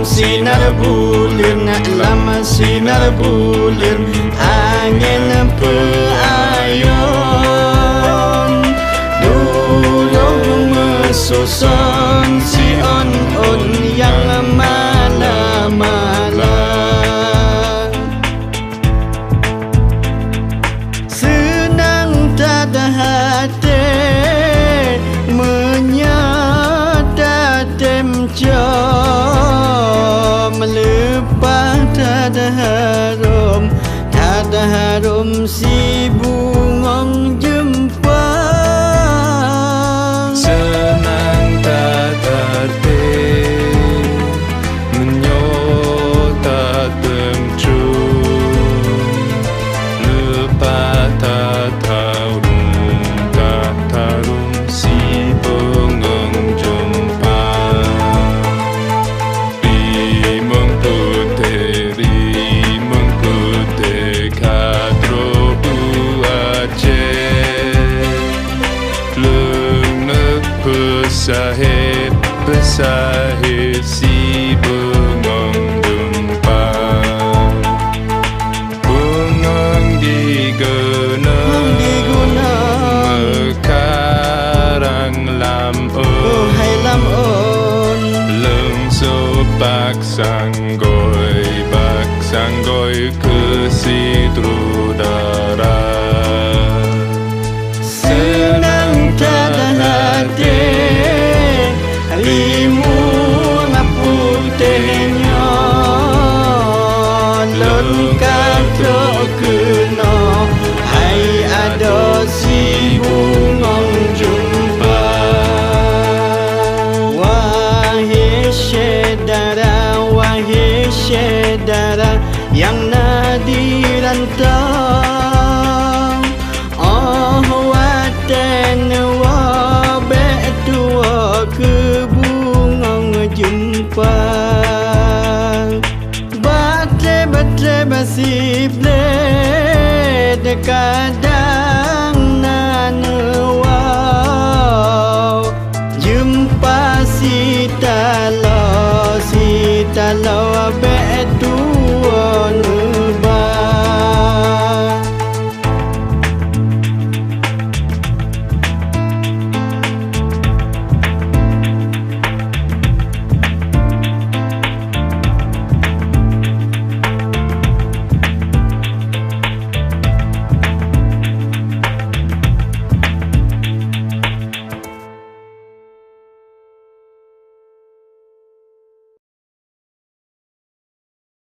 sinar bulir, lama sinar bulir, angin peayun dulu mesusun si on yang mana-mana. Senang tak ada hati menyata temjam, melepas tak ada harum si bungong jempa. Senang tak hati menyota temjam, lepas tak tarum si bungong jempa. Rimeng putih kadro Aceh, lenget pesahit si bengong jempa. Bengong diguna mekarang lam-on, Hai lam-on leng sepak sanggoi ke Sidrudara. senang tak ada hati limu putihnya lengkap tak kena. Hai ada si bungong jumpa. Wahai syedara yang nadi rantau, oh waten wabek tua ke bungong jumpa. Batre basip le dekada